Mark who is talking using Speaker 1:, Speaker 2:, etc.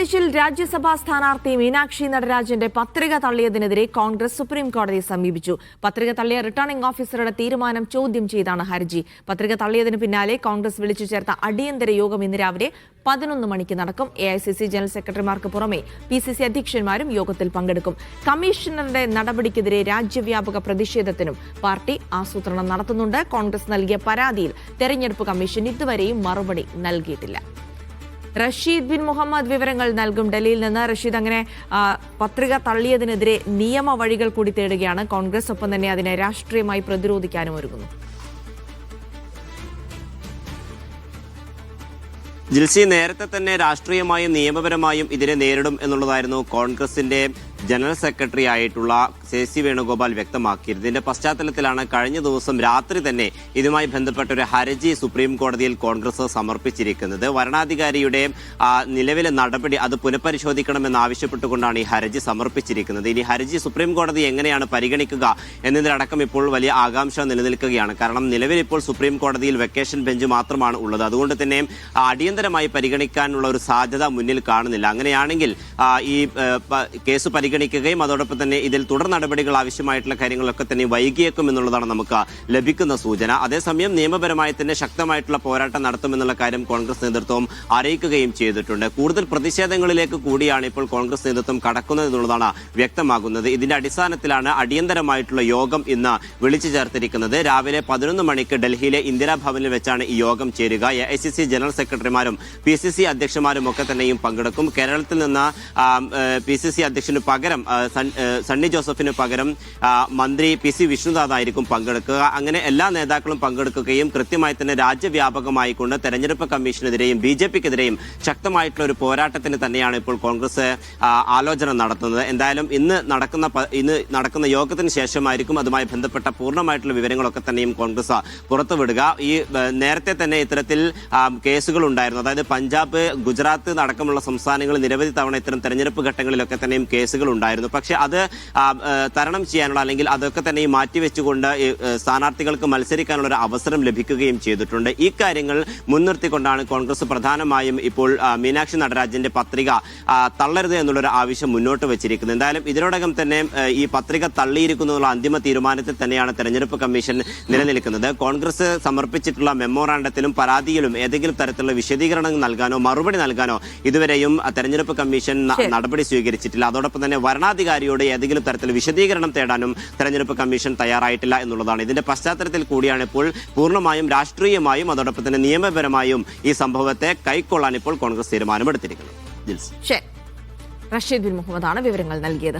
Speaker 1: ഉത്തർപ്രദേശിൽ രാജ്യസഭാ സ്ഥാനാർത്ഥി മീനാക്ഷി നടരാജന്റെ പത്രിക തള്ളിയതിനെതിരെ കോൺഗ്രസ് സുപ്രീം കോടതിയെ സമീപിച്ചു. പത്രിക തള്ളിയ റിട്ടേണിംഗ് ഓഫീസറുടെ തീരുമാനം ചോദ്യം ചെയ്താണ് ഹർജി. പത്രിക തള്ളിയതിന് പിന്നാലെ കോൺഗ്രസ് വിളിച്ചു ചേർത്ത അടിയന്തര യോഗം ഇന്ന് രാവിലെ 11 മണിക്ക് നടക്കും. AICC ജനറൽ സെക്രട്ടറിമാർക്ക് പുറമെ PCC അധ്യക്ഷന്മാരും യോഗത്തിൽ പങ്കെടുക്കും. കമ്മീഷണറുടെ നടപടിക്കെതിരെ രാജ്യവ്യാപക പ്രതിഷേധത്തിനും പാർട്ടി ആസൂത്രണം നടത്തുന്നുണ്ട്. കോൺഗ്രസ് നൽകിയ പരാതിയിൽ തെരഞ്ഞെടുപ്പ് കമ്മീഷൻ ഇതുവരെയും മറുപടി നൽകിയിട്ടില്ല. റഷീദ് ബിൻ മുഹമ്മദ് വിവരങ്ങൾ നൽകും. ഡൽഹിയിൽ നിന്ന് റഷീദ്, അങ്ങനെ പത്രിക തള്ളിയതിനെതിരെ നിയമ വഴികൾ കൂടി തേടുകയാണ് കോൺഗ്രസ്. ഒപ്പം തന്നെ അതിനെ രാഷ്ട്രീയമായി പ്രതിരോധിക്കാനും ഒരുങ്ങുന്നു.
Speaker 2: ജിൽസി, നേരത്തെ തന്നെ രാഷ്ട്രീയമായും നിയമപരമായും ഇതിനെ നേരിടും എന്നുള്ളതായിരുന്നു കോൺഗ്രസിന്റെ ജനറൽ സെക്രട്ടറി ആയിട്ടുള്ള CC വേണുഗോപാൽ വ്യക്തമാക്കിയത്. ഇതിന്റെ പശ്ചാത്തലത്തിലാണ് കഴിഞ്ഞ ദിവസം രാത്രി തന്നെ ഇതുമായി ബന്ധപ്പെട്ട ഒരു ഹർജി സുപ്രീം കോടതിയിൽ കോൺഗ്രസ് സമർപ്പിച്ചിരിക്കുന്നത്. വരണാധികാരിയുടെ നിലവിലെ നടപടി അത് പുനഃപരിശോധിക്കണമെന്നാവശ്യപ്പെട്ടുകൊണ്ടാണ് ഈ ഹർജി സമർപ്പിച്ചിരിക്കുന്നത്. ഇനി ഹർജി സുപ്രീം കോടതി എങ്ങനെയാണ് പരിഗണിക്കുക എന്നതിലടക്കം ഇപ്പോൾ വലിയ ആകാംക്ഷ നിലനിൽക്കുകയാണ്. കാരണം നിലവിൽ ഇപ്പോൾ സുപ്രീം കോടതിയിൽ വെക്കേഷൻ ബെഞ്ച് മാത്രമാണ് ഉള്ളത്. അതുകൊണ്ട് തന്നെ അടിയന്തരമായി പരിഗണിക്കാനുള്ള ഒരു സാധ്യത മുന്നിൽ കാണുന്നില്ല. അങ്ങനെയാണെങ്കിൽ ഈ കേസ് പരിഗണിക്കുകയും അതോടൊപ്പം തന്നെ ഇതിൽ തുടർ നടപടികൾ ആവശ്യമായിട്ടുള്ള കാര്യങ്ങളൊക്കെ തന്നെ വൈകിയേക്കും എന്നുള്ളതാണ് നമുക്ക് ലഭിക്കുന്ന സൂചന. അതേസമയം നിയമപരമായി തന്നെ ശക്തമായിട്ടുള്ള പോരാട്ടം നടത്തുമെന്നുള്ള കാര്യം കോൺഗ്രസ് നേതൃത്വം അറിയിക്കുകയും ചെയ്തിട്ടുണ്ട്. കൂടുതൽ പ്രതിഷേധങ്ങളിലേക്ക് കൂടിയാണ് ഇപ്പോൾ കോൺഗ്രസ് നേതൃത്വം കടക്കുന്നത് എന്നുള്ളതാണ് വ്യക്തമാകുന്നത്. ഇതിന്റെ അടിസ്ഥാനത്തിലാണ് അടിയന്തരമായിട്ടുള്ള യോഗം ഇന്ന് വിളിച്ചു ചേർത്തിരിക്കുന്നത്. രാവിലെ 11 മണിക്ക് ഡൽഹിയിലെ ഇന്ദിരാഭവനിൽ വെച്ചാണ് ഈ യോഗം ചേരുക. AICC ജനറൽ സെക്രട്ടറിമാരും PCC അധ്യക്ഷന്മാരും ഒക്കെ തന്നെയും പങ്കെടുക്കും. കേരളത്തിൽ നിന്ന് PCC അധ്യക്ഷന് പകരം സണ്ണി ജോസഫിന് പകരം മന്ത്രി PC വിഷ്ണുനാഥ് ആയിരിക്കും പങ്കെടുക്കുക. അങ്ങനെ എല്ലാ നേതാക്കളും പങ്കെടുക്കുകയും കൃത്യമായി തന്നെ രാജ്യവ്യാപകമായിക്കൊണ്ട് തെരഞ്ഞെടുപ്പ് കമ്മീഷനെതിരെയും BJPക്കെതിരെയും ശക്തമായിട്ടുള്ള ഒരു പോരാട്ടത്തിന് തന്നെയാണ് ഇപ്പോൾ കോൺഗ്രസ് ആലോചന നടത്തുന്നത്. എന്തായാലും ഇന്ന് നടക്കുന്ന യോഗത്തിന് ശേഷമായിരിക്കും അതുമായി ബന്ധപ്പെട്ട പൂർണ്ണമായിട്ടുള്ള വിവരങ്ങളൊക്കെ തന്നെയും കോൺഗ്രസ് പുറത്തുവിടുക. ഈ നേരത്തെ തന്നെ ഇത്തരത്തിൽ കേസുകൾ ഉണ്ടായിരുന്നു. അതായത് പഞ്ചാബ്, ഗുജറാത്ത് അടക്കമുള്ള സംസ്ഥാനങ്ങളിൽ നിരവധി തവണ ഇത്തരം തെരഞ്ഞെടുപ്പ് ഘട്ടങ്ങളിലൊക്കെ തന്നെയും കേസുകൾ ഉണ്ടായിരുന്നു. പക്ഷെ അത് തരണം ചെയ്യാനുള്ള അല്ലെങ്കിൽ അതൊക്കെ തന്നെ മാറ്റിവെച്ചുകൊണ്ട് സ്ഥാനാർത്ഥികൾക്ക് മത്സരിക്കാനുള്ള ഒരു അവസരം ലഭിക്കുകയും ചെയ്തിട്ടുണ്ട്. ഈ കാര്യങ്ങൾ മുൻനിർത്തിക്കൊണ്ടാണ് കോൺഗ്രസ് പ്രധാനമായും ഇപ്പോൾ മീനാക്ഷി നടരാജന്റെ പത്രിക തള്ളരുത് എന്നുള്ളൊരു ആവശ്യം മുന്നോട്ട് വെച്ചിരിക്കുന്നത്. എന്തായാലും ഇതിനോടകം തന്നെ ഈ പത്രിക തള്ളിയിരിക്കുന്നുള്ള അന്തിമ തീരുമാനത്തിൽ തന്നെയാണ് തെരഞ്ഞെടുപ്പ് കമ്മീഷൻ നിലനിൽക്കുന്നത്. കോൺഗ്രസ് സമർപ്പിച്ചിട്ടുള്ള മെമ്മോറാണ്ടത്തിലും പരാതിയിലും ഏതെങ്കിലും തരത്തിലുള്ള വിശദീകരണം നൽകാനോ മറുപടി നൽകാനോ ഇതുവരെയും തെരഞ്ഞെടുപ്പ് കമ്മീഷൻ നടപടി സ്വീകരിച്ചിട്ടില്ല. അതോടൊപ്പം തന്നെ വരണാധികാരിയോട് ഏതെങ്കിലും തരത്തിൽ വിശദീകരണം തേടാനും തെരഞ്ഞെടുപ്പ് കമ്മീഷൻ തയ്യാറായിട്ടില്ല എന്നുള്ളതാണ്. ഇതിന്റെ പശ്ചാത്തലത്തിൽ കൂടിയാണ് ഇപ്പോൾ പൂർണ്ണമായും രാഷ്ട്രീയമായും അതോടൊപ്പം തന്നെ നിയമപരമായും ഈ സംഭവത്തെ കൈക്കൊള്ളാൻ ഇപ്പോൾ കോൺഗ്രസ് തീരുമാനമെടുത്തിരിക്കുന്നത്.
Speaker 1: റഷീദ് ബിൻ മുഹമ്മദാണ് വിവരങ്ങൾ നൽകിയത്.